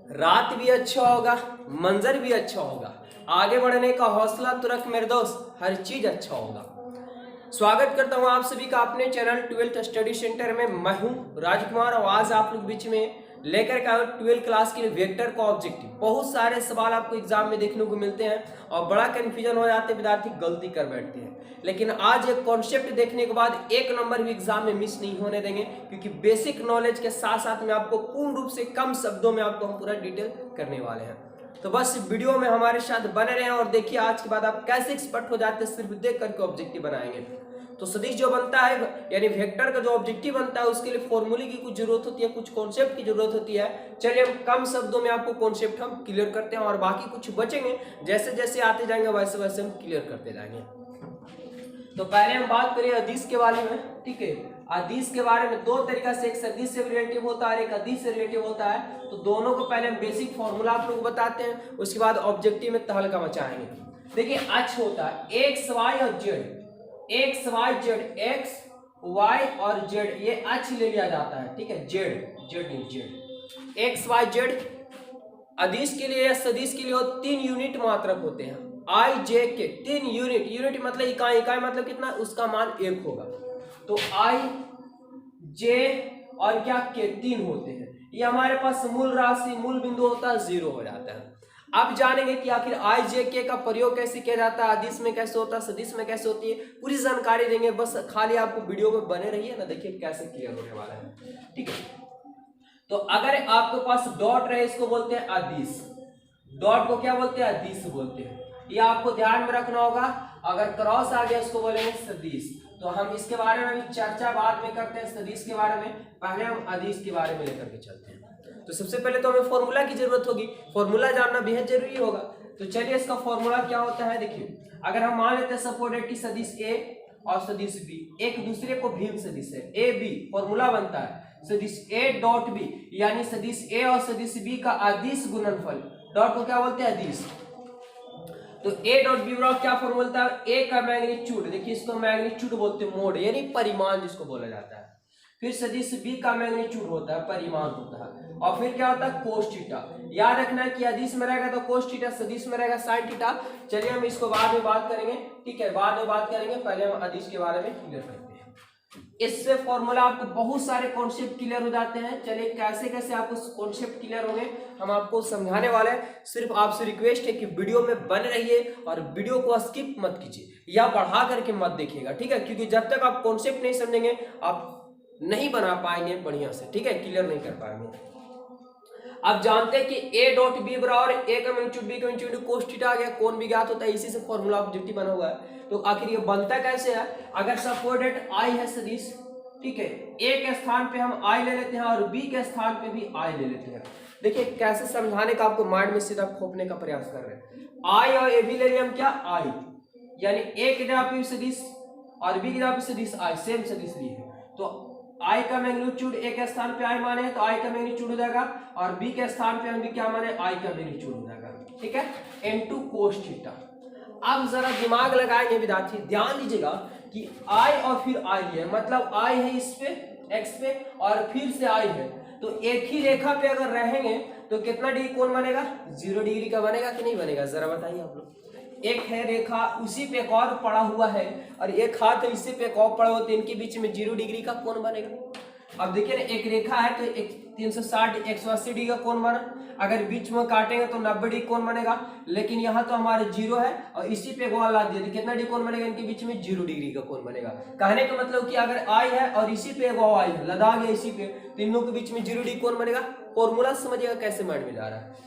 रात भी अच्छा होगा, मंजर भी अच्छा होगा, आगे बढ़ने का हौसला तो रख मेरे दोस्त, हर चीज अच्छा होगा। स्वागत करता हूं आप सभी का अपने चैनल 12th स्टडी सेंटर में। मैं हूं राजकुमार और आज आप लोग बीच में लेकर के 12th क्लास के लिए वेक्टर का ऑब्जेक्टिव। बहुत सारे सवाल आपको एग्जाम में देखने को मिलते हैं और बड़ा कंफ्यूजन हो जाते हैं, विद्यार्थी गलती कर बैठते हैं। लेकिन आज एक कॉन्सेप्ट देखने के बाद एक नंबर भी एग्जाम में मिस नहीं होने देंगे, क्योंकि बेसिक नॉलेज के साथ साथ में आपको पूर्ण रूप से कम शब्दों में आपको हम पूरा डिटेल करने वाले हैं। तो बस वीडियो में हमारे साथ बने रहें और देखिए आज के बाद आप कैसे एक्सपर्ट हो जाते हैं सिर्फ देख करके ऑब्जेक्टिव बनाएंगे। तो सदिश जो बनता है यानी वेक्टर का जो ऑब्जेक्टिव बनता है उसके लिए फॉर्मूले की कुछ जरूरत होती है, कुछ कॉन्सेप्ट की जरूरत होती है। चलिए हम कम शब्दों में आपको कॉन्सेप्ट हम क्लियर करते हैं और बाकी कुछ बचेंगे, जैसे जैसे आते जाएंगे वैसे वैसे हम क्लियर करते जाएंगे। तो पहले हम बात करें अदिश के बारे में। ठीक है, अदिश के बारे में दो तरीका से, एक सदिश से रिलेटिव होता है, एक अदिश से रिलेटिव होता है। तो दोनों को पहले हम बेसिक फॉर्मूला आप लोग बताते हैं, उसके बाद ऑब्जेक्टिव में तहलका मचाएंगे। देखिए अक्ष होता है एक्स वाई और Z, X Y Z, X Y और जेड ये अक्ष ले लिया जाता है। ठीक है, जेड जेड नहीं जेड, एक्स वाई जेड। अदिश के लिए या सदिश के लिए 3 यूनिट मात्रक होते हैं, आई जे के 3 यूनिट। यूनिट मतलब इकाई, इकाई मतलब कितना, उसका मान 1 होगा। तो आई जे और क्या के 3 होते हैं। ये हमारे पास मूल राशि, मूल बिंदु होता है, 0 हो जाता है। अब जानेंगे कि आखिर आई जे के का प्रयोग कैसे किया जाता है, अदिश में कैसे होता है, सदिश में कैसे होती है, पूरी जानकारी देंगे। बस खाली आपको वीडियो में बने रहिए ना, देखिए कैसे क्लियर होने वाला है। ठीक है, तो अगर आपके पास डॉट रहे इसको बोलते हैं अदिश, डॉट को क्या बोलते हैं, अदिश बोलते हैं। ये आपको ध्यान में रखना होगा। अगर क्रॉस आ गया इसको बोलेंगे सदिश। तो हम इसके बारे में भी चर्चा बाद में करते हैं, सदिश के बारे में। पहले हम अदिश के बारे में लेकर के चलते हैं। तो सबसे पहले तो हमें फॉर्मूला की जरूरत होगी, फॉर्मूला जानना बेहद जरूरी होगा। तो चलिए इसका फॉर्मूला क्या होता है। देखिए अगर हम मान लेते हैं सपोर्टेड कि सदिश ए और सदिश बी एक दूसरे को भिन्न सदिश है, ए बी, फॉर्मूला बनता है सदिश ए डॉट बी, यानी सदिश ए और सदिश बी का अदिश गुणनफल। डॉट को क्या बोलते हैं, अदिश। तो ए डॉट बी बराबर क्या फॉर्मूला होता है, ए का मैग्नीट्यूड, देखिए इसको मैग्नीट्यूड बोलते हैं, मोड यानी परिमाण जिसको बोला जाता है। फिर सदिश बी का मैग्नीट्यूड होता है, परिमाण होता है। और फिर क्या होता है, कोस थीटा। याद रखना है कि अदिश में रहेगा तो कोस थीटा, सदिश में रहेगा साइन थीटा। चलिए हम इसको बाद में बात करेंगे। ठीक है, बाद में बात करेंगे, पहले हम अदिश के बारे में क्लियर करते हैं। इससे फॉर्मूला आपको बहुत सारे कॉन्सेप्ट क्लियर हो जाते हैं। चलिए कैसे कैसे आपको कॉन्सेप्ट क्लियर होंगे हम आपको समझाने वाले हैं। सिर्फ आपसे रिक्वेस्ट है कि वीडियो में बने रहिए और वीडियो को स्किप मत कीजिए या बढ़ा करके मत देखिएगा। ठीक है, क्योंकि जब तक आप कॉन्सेप्ट नहीं समझेंगे आप नहीं बना पाएंगे बढ़िया से। ठीक है, क्लियर नहीं कर पाएंगे। अब जानते हैं कि ए डॉट बी बराबर ए का मैग्नीट्यूड बी का मैग्नीट्यूड कोस थीटा आ गया, कोण भी ज्ञात होता है, इसी से फॉर्मूला ऑब्जेक्टिव बना हुआ है। तो आखिर ये बनता कैसे है, अगर सपोर्टेड आई है सदिश, ठीक है, ए के स्थान पे हम आई ले लेते हैं और बी के स्थान पे भी आई ले लेते हैं। देखिए कैसे समझाने का आपको माइंड में सीधा खोपने का प्रयास कर रहे हैं। आई और ए बी ले लिया हम, क्या आई यानी ए की जगह पे सदिश और बी की जगह पे सदिश आई, सेम सदिश ली है। तो आई का मैग्नीट्यूड ए के स्थान पे आई माने तो आई का मैग्नीट्यूड हो जाएगा और बी के स्थान पे हम भी क्या माने, आई का मैग्नीट्यूड हो जाएगा। ठीक है, इनटू कोस थीटा। अब जरा दिमाग लगाएंगे विद्यार्थी, ध्यान दीजिएगा कि आई और फिर आई है, मतलब आई है इस पे एक्स पे और फिर से आई है। तो एक ही रेखा पे अगर रहेंगे तो कितना डिग्री कोण बनेगा, 0 डिग्री का बनेगा कि नहीं बनेगा, जरा बताइए आप लोग। एक है रेखा, उसी पे एक और पड़ा हुआ है और एक हाथ है इसी पे एक और पड़ा हुआ, तो इनके बीच में 0 डिग्री का कोण बनेगा। अब देखिए ना, एक रेखा है तो एक 360 180 डिग्री का कोण बना, अगर बीच में काटेंगे तो 90 डिग्री कोण बनेगा। लेकिन यहाँ तो हमारे 0 है और इसी पे गोल ला दिया, कितना डिग्री कोण बनेगा, इनके बीच में 0 डिग्री का कोण बनेगा। कहने का मतलब कि अगर आई है और इसी पे गो आई है, लदा गया इसी पे, तो इन लोगों के बीच में 0 डिग्री कोण बनेगा। फॉर्मूला समझिएगा कैसे माइंड में जा रहा है।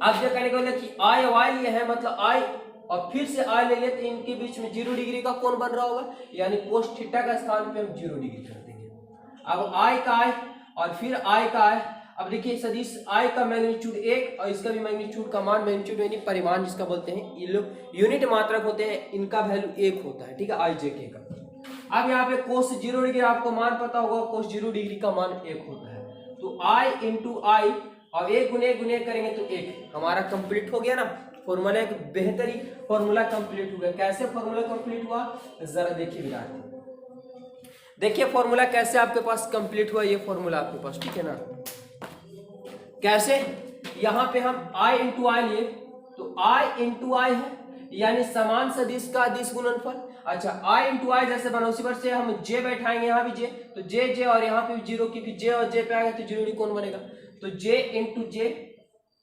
अब जो कहने का मतलब कि आई वाई लिए है, मतलब आई और फिर से आई ले लेते, इनके बीच में 0 डिग्री का कोण बन रहा होगा, यानी कोस थीटा का स्थान पे हम 0 डिग्री कर देंगे। अब आई का आई और फिर आई का आई। अब देखिए सदिश आई का मैग्नीट्यूड 1 और इसका भी मैग्नीट्यूड का मान, मैग्नीट्यूड यानी परिमाण जिसका बोलते हैं, ये लोग यूनिट मात्रक होते हैं, इनका वैल्यू 1 होता है। ठीक है, आई जे के का। अब यहाँ पे कोस 0 डिग्री आपको मान पता होगा, कोस 0 डिग्री का मान 1 होता है। तो आई इंटू आई और 1 गुने गुने करेंगे तो 1 हमारा कंप्लीट हो गया ना। फॉर्मूला एक बेहतरीन फॉर्मूला कंप्लीट हुआ। कैसे फॉर्मूला कंप्लीट हुआ, जरा देखिए विद्यार्थी, देखिए फॉर्मूला कैसे आपके पास कंप्लीट हुआ। ये फॉर्मूला आपके पास, ठीक है ना, कैसे यहाँ पे हम i इंटू आई लिए तो i इंटू आई है यानी समान सदिश का अदिश गुणनफल। अच्छा i इंटू आई जैसे बना उसी पर से हम j बैठाएंगे, यहाँ भी j तो j और यहाँ पे भी जीरो, क्योंकि j और j पे आएगा तो जीरो कौन बनेगा तो j इंटू j।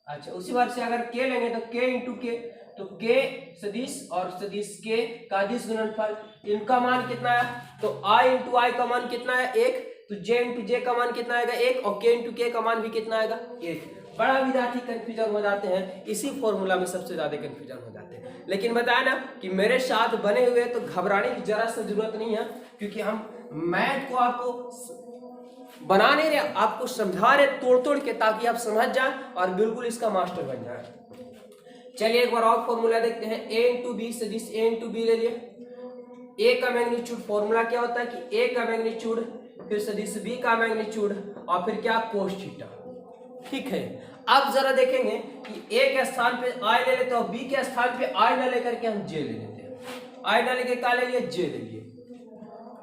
अच्छा उसी बार से अगर k लेंगे तो k इंटू k, तो k सदिश और सदिश k का अदिश गुणनफल, इनका मान कितना है तो i इंटू आई का मान कितना है 1, तो j इंटू j का मान कितना आएगा 1 और k इंटू k का मान भी कितना आएगा 1। बड़ा विद्यार्थी कंफ्यूजन हो जाते हैं, इसी फॉर्मूला में सबसे ज्यादा कंफ्यूजन हो जाते हैं। लेकिन बताया ना कि मेरे साथ बने हुए तो घबराने की जरा सा जरूरत नहीं है, क्योंकि हम मैथ को आपको बना नहीं रहे, आपको समझा रहे तोड़ तोड़ के, ताकि आप समझ जाएं और बिल्कुल इसका मास्टर बन जाए। चलिए एक बार और फॉर्मूला देखते हैं। a इंटू बी सदिश a इंटू बी ले लिए। a का मैग्नीट्यूड फॉर्मूला क्या होता है कि a का मैग्नीट्यूड फिर सदिश b का मैग्नीट्यूड और फिर क्या कोस थीटा। ठीक है, अब जरा देखेंगे कि a के स्थान पे i ले लेते हैं और b के स्थान पे i ना लेकर के हम j ले लेते हैं। i ना लेके क्या ले लिए j ले लिए,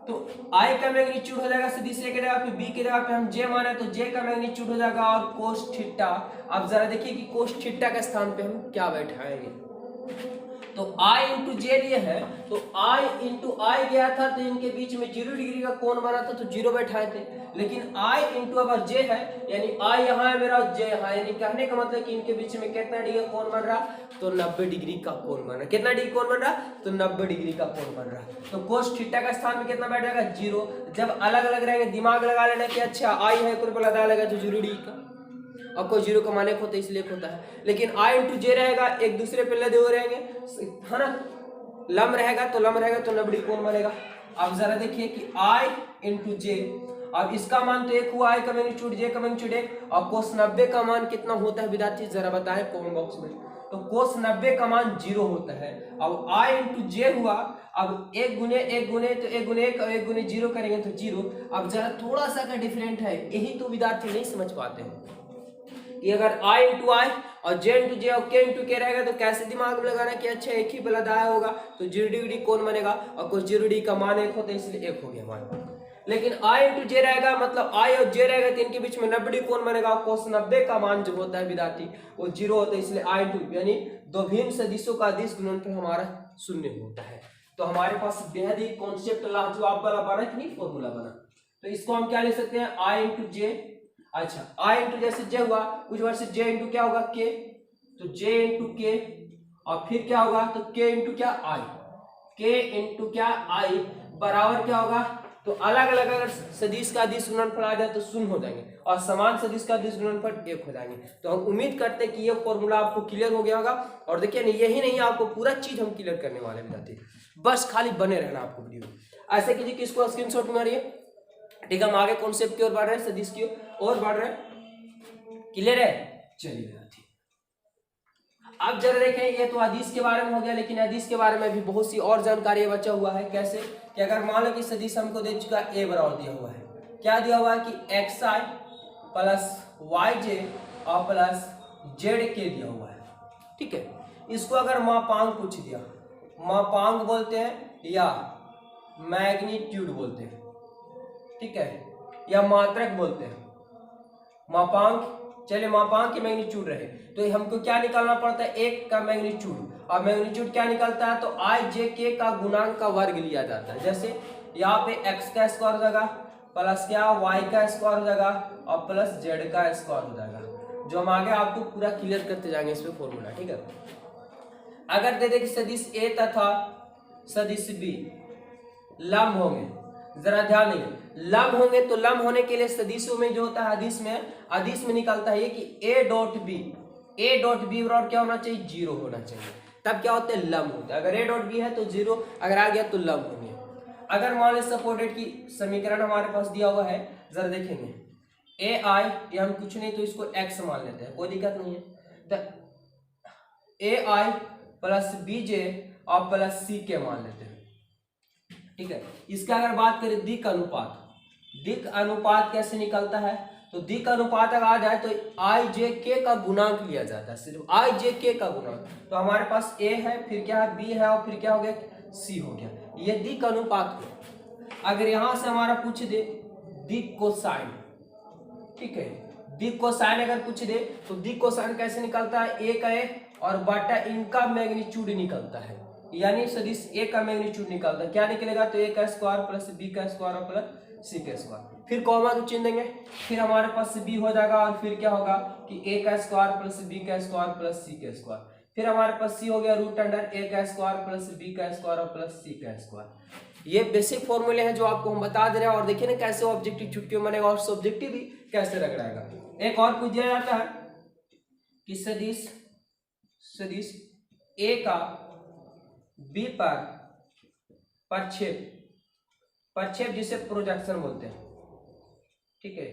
तो i का मैग्नीट्यूड हो जाएगा सदिश a के जगह पे, b की जगह पे हम j माने तो j का मैग्नीट्यूड हो जाएगा और कोस थीटा। अब जरा देखिए कि कोस थीटा के स्थान पे हम क्या बैठाएंगे, तो i इंटू जे लिए है तो i इंटू आई गया था तो इनके बीच में 0 डिग्री का कोण बना था तो 0 बैठाए थे। लेकिन i इंटू अगर j है यानी i यहाँ है मेरा j यहाँ, यानी कहने का मतलब कि इनके बीच में कितना डिग्री का कोण बन रहा तो 90 डिग्री का कोण बन रहा। कितना डिग्री कोण बन रहा तो 90 डिग्री का कोण बन रहा। तो कोस थीटा का स्थान में कितना बैठ जाएगा 0। जब अलग अलग रहेंगे दिमाग लगा लेना कि अच्छा i है कुल लगा लेगा तो 0 डिग्री का, और कोई 0 का मान 1 होता है इसलिए 1 होता है। लेकिन i इंटू जे रहेगा एक दूसरे पे लदे हुए रहेंगे है ना, लम रहेगा तो 90 डिग्री कोण बनेगा। अब जरा देखिए कि i इंटू जे, अब इसका मान तो 1 हुआ, i का मैग्नीट्यूड j का मैग्नीट्यूड 1, और कोस 90 का मान कितना होता है विद्यार्थी जरा बताएं कमेंट बॉक्स में। तो कोस 90 का मान 0 होता है। अब i इंटू जे हुआ, अब 1 गुने 1 गुने तो 1 गुने 1 और 1 गुने 0 करेंगे तो 0। अब जरा थोड़ा सा का डिफरेंट है, यही तो विद्यार्थी नहीं समझ पाते हैं कि अगर i इंटू आई और j इंटू जे और k इंटू के रहेगा तो कैसे दिमाग में लगाना कि अच्छा एक ही बलादाया होगा तो 0 डिग्री कौन बनेगा, और कुछ 0 डिग्री का मान 1 होता है इसलिए 1 हो गया हमारा। लेकिन i इंटू जे रहेगा मतलब i और j रहेगा तो इनके बीच में 90 डिग्री कौन बनेगा, कोस 90 का मान जो होता है विद्यार्थी वो 0 होता है इसलिए i इंटू, यानी दो भिन्न सदिशों का अदिश गुणनफल हमारा 0 होता है। तो हमारे पास बेहद ही कॉन्सेप्ट लाजवाब वाला बना कि नहीं फॉर्मूला बना। तो इसको हम क्या ले सकते हैं i इंटू जे। अच्छा i इंटू जैसे j हुआ कुछ बार से j इंटू क्या होगा k, तो j इंटू k और फिर क्या होगा तो k इंटू क्या i, k इंटू क्या i बराबर क्या होगा, तो अलग अलग अगर सदिश का अदिश गुणनफल आ जाए तो 0 हो जाएंगे और समान सदिश का अदिश गुणनफल 1 हो जाएंगे। तो हम उम्मीद करते हैं कि ये फॉर्मूला आपको क्लियर हो गया होगा। और देखिए नहीं यही नहीं आपको पूरा चीज हम क्लियर करने वाले विद्यार्थी, बस खाली बने रहना आपको वीडियो। ऐसे कीजिए कि इसको स्क्रीनशॉट मारिए। ठीक है, हम आगे कॉन्सेप्ट की ओर बढ़ रहे हैं, सदिश की ओर बढ़ रहे हैं। क्लियर है, चलिए विद्यार्थी अब जरा देखें, ये तो अदिश के बारे में हो गया, लेकिन अदिश के बारे में भी बहुत सी और जानकारी बचा हुआ है। कैसे कि अगर मान लो कि सदिश हमको दे चुका है a बराबर दिया हुआ है, क्या दिया हुआ है कि xi प्लस yj और प्लस zk दिया हुआ है। ठीक है, इसको अगर मापांक पूछ दिया, मापांक बोलते हैं या मैग्नीट्यूड बोलते हैं, ठीक है, या मात्रक बोलते हैं। मापांक, चलिए मापांक की मैग्नीट्यूड रहे तो हमको क्या निकालना पड़ता है 1 का मैग्नीट्यूड, और मैग्नीट्यूड क्या निकलता है तो i j k का गुणांक का वर्ग लिया जाता है। जैसे यहाँ पे x का स्क्वायर हो जाएगा प्लस क्या y का स्क्वायर हो जाएगा और प्लस z का स्क्वायर हो जाएगा, जो हम आगे आपको पूरा क्लियर करते जाएंगे इस पे फॉर्मूला। ठीक है, अगर दे दे कि सदिश a तथा सदिश b लंब होंगे, जरा ध्यान देंगे, लंब होंगे तो लंब होने के लिए सदिशों में जो होता है अदिश में निकलता है ये कि a डॉट b बराबर क्या होना चाहिए 0 होना चाहिए, तब क्या होते हैं लंब होते हैं। अगर a डॉट b है तो 0, अगर आ गया तो लंब होंगे। अगर मान लीजिए सपोर्टेड की समीकरण हमारे पास दिया हुआ है, जरा देखेंगे ai, ये हम कुछ नहीं तो इसको x मान लेते हैं, कोई दिक्कत नहीं है। तो ai प्लस bj और प्लस ck मान लेते हैं। ठीक है, इसका अगर बात करें दिक् अनुपात कैसे निकलता है, तो दिक् अनुपात अगर आ जाए तो i j k का गुणांक लिया जाता है, सिर्फ i j k का गुणांक। तो हमारे पास a है, फिर क्या है b है और फिर क्या हो गया c हो गया, ये दिक् अनुपात हो। अगर यहां से हमारा पूछ दे दिक् कोसाइन, ठीक है, दिक कोसाइन अगर कुछ दे तो दिक कोसाइन कैसे निकलता है, ए का ए और बटा इनका मैग्नीट्यूड निकलता है, यानी सदिश ए का मैग्नीट्यूड निकलता है। क्या निकलेगा, तो ए का स्क्वायर प्लस बी का स्क्वायर और प्लस सी का स्क्वायर। फिर कॉमा को चिन्ह देंगे, फिर हमारे पास बी हो जाएगा और फिर क्या होगा कि ए का स्क्वायर प्लस बी का स्क्वायर प्लस सी का स्क्वायर। फिर हमारे पास सी हो गया रूट अंडर ए का स्क्वायर प्लस बी का स्क्वायर और प्लस सी का स्क्वायर। ये बेसिक फॉर्मूले हैं जो आपको हम बता दे रहे हैं, और देखिए ना कैसे ऑब्जेक्टिव चुटकी बनेगा और सब्जेक्टिव भी कैसे रगड़ाएगा। एक और पूछ दिया जाता है कि सदिश ए का बी पर प्रक्षेप जिसे प्रोजेक्शन बोलते हैं, ठीक है,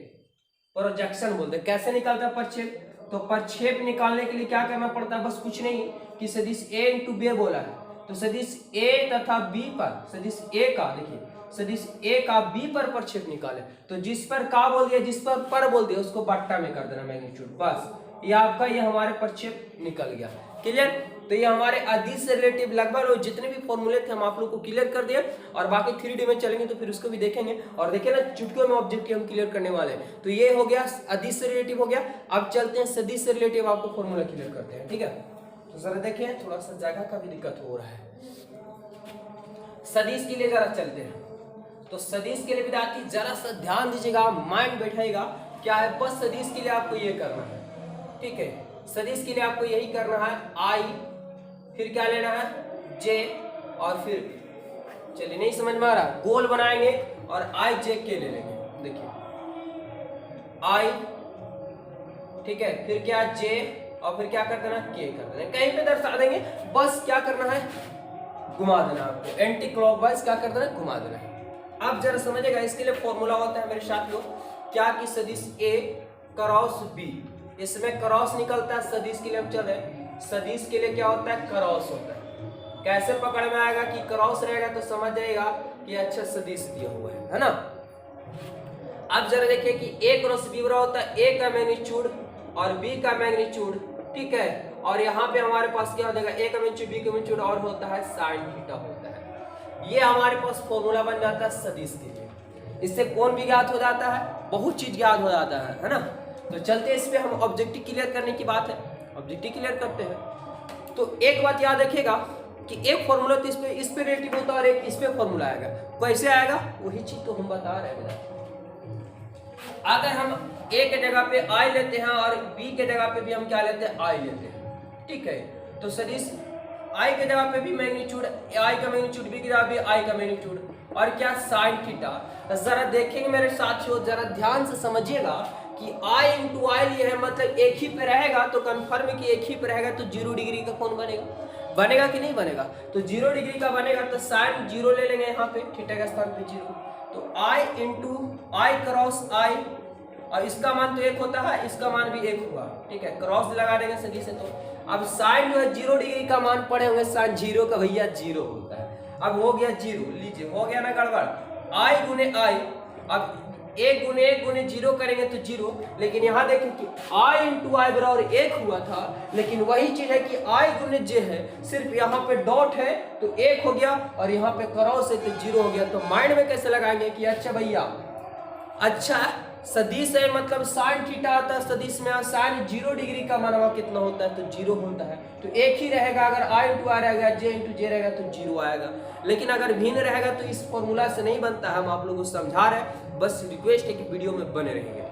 प्रोजेक्शन बोलते हैं। कैसे निकलता है प्रक्षेप, तो प्रक्षेप निकालने के लिए क्या करना पड़ता है, बस कुछ नहीं कि सदिश ए इंटू बी बोला है, तो सदिश ए तथा बी पर सदिश ए का, देखिए सदिश ए का बी पर प्रक्षेप निकाले, तो जिस पर का बोल दिया, जिस पर बोल दिया उसको बट्टा में कर देना मैग्नीट्यूड, बस ये आपका ये हमारे प्रक्षेप निकल गया। क्लियर, तो ये हमारे अदिश से रिलेटिव लगभग जितने भी फॉर्मूले थे हम आप लोग को क्लियर कर दिए, और बाकी 3D में चलेंगे तो फिर उसको भी देखेंगे। और देखिए ना चुटकियों में ऑब्जेक्टिव हम क्लियर करने वाले हैं। तो ये हो गया अदिश से रिलेटिव हो गया। अब चलते हैं सदिश से रिलेटिव, आपको फॉर्मूला क्लियर करते हैं, ठीक है। तो जरा देखिए, थोड़ा सा जगह का भी दिक्कत हो रहा है। सदिश के लिए जरा चलते हैं। तो सदिश के लिए विद्यार्थी जरा सा ध्यान दीजिएगा, माइंड बैठाएगा क्या है, बस सदिश के लिए आपको ये करना है, ठीक है। सदिश के लिए आपको यही करना है, आई, फिर क्या लेना है, जे, और फिर चलिए नहीं समझ में आ रहा, गोल बनाएंगे और आई जे के ले लेंगे। देखिए आई, ठीक है, फिर क्या जे, और फिर क्या कर देना, के कर देना, कहीं पे दर्शा देंगे, बस क्या करना है, घुमा देना आपको, एंटी क्लॉकवाइज क्या कर देना, घुमा देना है। आप जरा समझिएगा, इसके लिए फॉर्मूला होता है मेरे साथियों क्या, कि सदिश ए क्रॉस बी, इसमें क्रॉस निकलता है, सदिश के लिए हम चले, सदिश के लिए क्या होता है, क्रॉस होता है। कैसे पकड़ में आएगा कि क्रॉस रहेगा तो समझ जाएगा कि अच्छा सदिश दिया हुआ है ना। अब जरा देखिए कि ए क्रॉस बी बराबर होता है ए का मैग्नीट्यूड और बी का मैग्नीट्यूड, ठीक है, और यहाँ पे हमारे पास क्या हो जाएगा, ए का मैग्नीट्यूड बी का मैग्नीट्यूड और होता है साइन थीटा होता है। ये हमारे पास फॉर्मूला बन जाता है सदिश के लिए। इससे कौन भी ज्ञात हो जाता है, बहुत चीज ज्ञात हो जाता है ना। तो चलते इस पे, हम ऑब्जेक्टिव क्लियर करने की बात है, ऑब्जेक्टिव क्लियर करते हैं। तो एक बात याद रखिएगा कि एक फॉर्मूला तो इस पे रिलेटिव होता है और एक इस पे फॉर्मूला आएगा। कैसे आएगा वही चीज तो हम बता रहे हैं। अगर हम ए के जगह पे आई लेते हैं और बी के जगह पे भी हम क्या लेते हैं, आई लेते हैं, ठीक है। तो सदिश आई के जगह पे भी मैग्नीट्यूड, आई का मैग्नीट्यूड, बी की जगह पे आई का मैग्नीट्यूड, और क्या साइन थीटा। जरा देखेंगे मेरे साथियों, जरा ध्यान से समझिएगा कि आई इंटू आई लिए है, मतलब एक ही पे रहेगा, तो कंफर्म कि एक ही पे रहेगा, तो 0 डिग्री का कौन बनेगा, बनेगा कि नहीं बनेगा, तो 0 डिग्री का बनेगा, तो साइन 0 ले लेंगे यहाँ पे, थीटा का स्थान पे 0, तो आई इंटू आई क्रॉस आई, और इसका मान तो 1 होता है, इसका मान भी 1 हुआ, ठीक है, क्रॉस लगा देंगे सदी से। तो अब साइन जो है 0 डिग्री का मान पड़े होंगे, साइन 0 का भैया 0 होता है। अब हो गया 0, लीजिए हो गया ना गड़बड़, आई गुने आई, अब 1 गुने 0 करेंगे तो 0, लेकिन यहाँ देखें कि आई इंटू आई बराबर 1 हुआ था, लेकिन वही चीज है कि आई गुने जे है, सिर्फ यहाँ पे डॉट है तो 1 हो गया, और यहाँ पे क्रॉस है तो 0 हो गया। तो माइंड में कैसे लगाएंगे कि अच्छा भैया, अच्छा सदिश है मतलब साइन थीटा आता है सदिश में, साइन 0 डिग्री का मानवा कितना होता है, तो 0 होता है, तो एक ही रहेगा। अगर आई इंटू आई रहेगा, जे इंटू जे रहेगा तो 0 आएगा। लेकिन अगर भिन्न रहेगा तो इस फॉर्मूला से नहीं बनता है, हम आप लोगों को समझा रहे हैं, बस रिक्वेस्ट है कि वीडियो में बने रहेंगे।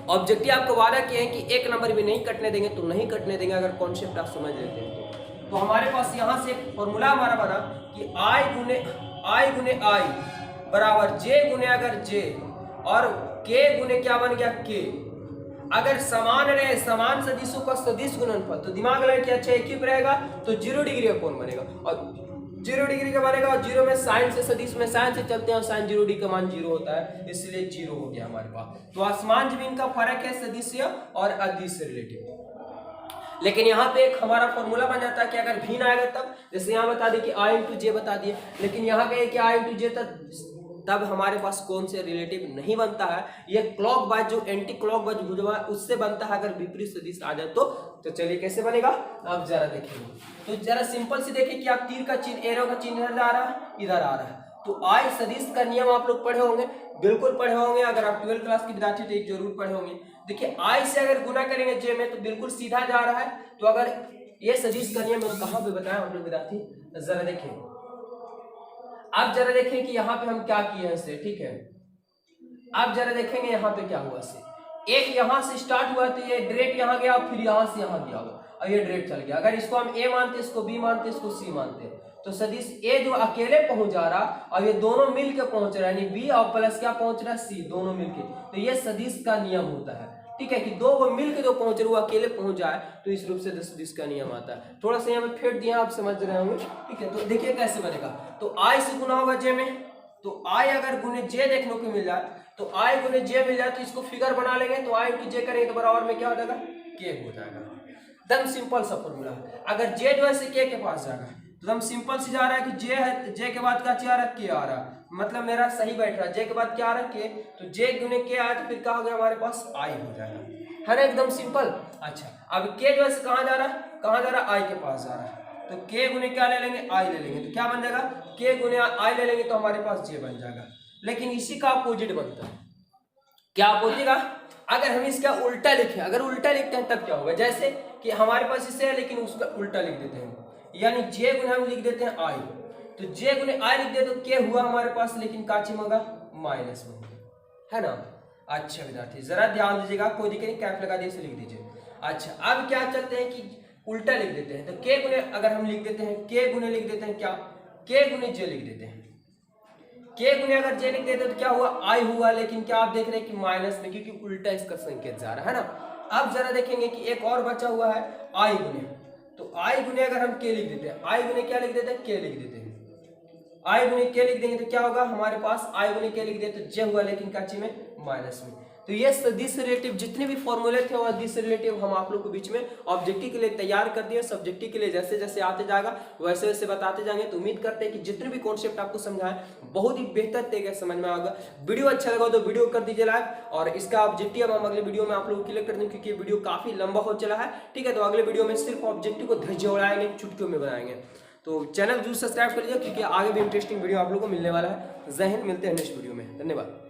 ऑब्जेक्टिव आपको वादा किए हैं कि 1 नंबर भी नहीं कटने देंगे, तो नहीं कटने देंगे अगर कॉन्सेप्ट आप समझ लेते हैं तो हमारे पास यहाँ से एक फॉर्मूला हमारा बना कि आई गुने आई बराबर जे गुने अगर जे, और के गुने क्या बन गया के। अगर समान रहे, समान सदिशों का सदिश गुणनफल, तो दिमाग लगे कि अच्छा एक ही रहेगा, तो 0 डिग्री का कौन बनेगा, और 0 डिग्री का बनेगा, और 0 में साइन से सदिश में साइन से चलते हैं, और साइन 0 डिग्री का मान 0 होता है, इसलिए 0 हो गया हमारे पास। तो आसमान जमीन का फर्क है सदिश और अदिश से रिलेटिव। लेकिन यहाँ पे एक हमारा फॉर्मूला बन जाता है कि अगर भिन्न आएगा तब, जैसे यहाँ बता दिए कि आई इंटू जे बता दिए, लेकिन यहाँ कहे कि आई इंटू जे तब हमारे पास कौन से रिलेटिव नहीं बनता है। ये क्लॉक वाइज जो एंटी क्लॉक वाइज भुजवा उससे बनता है, अगर विपरीत सदिश आ जाए तो चलिए कैसे बनेगा अब जरा देखिए। तो जरा सिंपल से देखिए कि आप तीर का चिन्ह, एरो का चिन्ह इधर आ रहा है, इधर आ रहा है, तो आई सदिश का नियम आप लोग पढ़े होंगे, बिल्कुल पढ़े होंगे। अगर आप 12वीं क्लास के विद्यार्थी तो जरूर पढ़े होंगे। देखिए आई से अगर गुना करेंगे जे में तो बिल्कुल सीधा जा रहा है। तो अगर ये सदिश का नियम कहां पे बताया हम लोग विद्यार्थी, जरा देखिए, आप जरा देखें कि यहाँ पे हम क्या किए हैं इसे, ठीक है। आप जरा देखेंगे यहाँ पे क्या हुआ से, एक यहाँ से स्टार्ट हुआ तो ये डायरेक्ट यहाँ गया, फिर यहाँ से यहाँ गया होगा और ये डायरेक्ट चल गया। अगर इसको हम ए मानते, इसको बी मानते, इसको सी मानते, तो सदिश ए जो अकेले पहुंच जा रहा और ये दोनों मिलकर पहुंच रहा है, यानी बी और प्लस क्या पहुंच रहा है, सी, दोनों मिलके, तो ये सदिश का नियम होता है, ठीक है, कि दो को मिलकर जो पहुंच रहे वो अकेले पहुंच जाए तो इस रूप से सदिश का नियम आता है। थोड़ा सा यहाँ पे फेंट दिया, आप समझ रहे होंगे, ठीक है। तो देखिए कैसे बनेगा, तो आई से गुना होगा जे में, तो आई अगर गुने जे देखने को मिल जाए, तो आई गुने जे मिल जाए तो इसको फिगर बना लेंगे, तो आई की जे करेंगे तो बराबर में क्या हो जाएगा, के हो जाएगा। एकदम सिंपल सा फॉर्मूला है। अगर जे जो है से के पास जाएगा तो एकदम सिंपल से जा रहा है कि जे है, जे के बाद क्या आ रहा है, के आ रहा है, मतलब मेरा सही बैठ रहा है, जे के बाद क्या आ रहा है, के, तो जे गुने के आया तो फिर क्या हो गया हमारे पास, आई हो जाएगा, है ना, एकदम सिंपल। अच्छा, अब के जो है कहाँ जा रहा है, कहाँ जा रहा है, आई के पास जा रहा है, तो के गुने क्या ले लेंगे, आई ले लेंगे, तो क्या बन जाएगा, के गुने आई ले लेंगे तो हमारे पास जे बन जाएगा। लेकिन इसी का अपोजिट बनता है, क्या अपोजिट का, अगर हम इसका उल्टा लिखें, अगर उल्टा लिखते हैं तब क्या होगा, जैसे कि हमारे पास इससे है लेकिन उसका उल्टा लिख देते हैं, यानी जे गुने हम लिख देते हैं आई, तो जे गुने आई लिख दे तो के हुआ हमारे पास, लेकिन काची होगा, माइनस में, है ना। अच्छा विद्यार्थी जरा ध्यान दीजिएगा, कोई दिक्कत नहीं, कैप लगा दिए इसे लिख दीजिए। अच्छा, अब क्या चलते हैं कि उल्टा लिख देते हैं, तो के गुने अगर हम लिख देते हैं, के गुने लिख देते हैं क्या, के गुने जे लिख देते हैं, के गुने अगर जे लिख देते हैं तो क्या हुआ, आई हुआ, लेकिन क्या आप देख रहे हैं कि माइनस में, क्योंकि उल्टा इसका संकेत जा रहा है ना। अब जरा देखेंगे कि एक और बचा हुआ है आई गुने, तो आई गुने अगर हम के लिख देते हैं, आई गुने क्या लिख देते हैं, के लिख देते हैं, आई गुने के लिख देंगे तो क्या होगा हमारे पास, आई गुने के लिख दे तो जे हुआ, लेकिन काची में, माइनस में। तो ये सदिश रिलेटिव जितने भी फॉर्मूले थे वो सदिश रिलेटिव हम आप लोग के बीच में ऑब्जेक्टिव के लिए तैयार कर दिए। सब्जेक्टिव के लिए जैसे जैसे आते जाएगा वैसे वैसे बताते जाएंगे। तो उम्मीद करते हैं कि जितने भी कॉन्सेप्ट आपको समझाएं बहुत ही बेहतर तरीके से समझ में आएगा। वीडियो अच्छा लगा तो वीडियो कर दीजिए लाइक, और इसका ऑब्जेक्टिव हम अगले वीडियो में आप लोग को क्लियर कर देंगे, क्योंकि ये वीडियो काफी लंबा हो चला है, ठीक है। तो अगले वीडियो में सिर्फ ऑब्जेक्टिव को धैर्य उड़ाएंगे, चुटकियों में बनाएंगे। तो चैनल जरूर सब्सक्राइब कर लीजिए, क्योंकि आगे भी इंटरेस्टिंग वीडियो आप लोगों को मिलने वाला है। जय हिंद, मिलते हैं नेक्स्ट वीडियो में, धन्यवाद।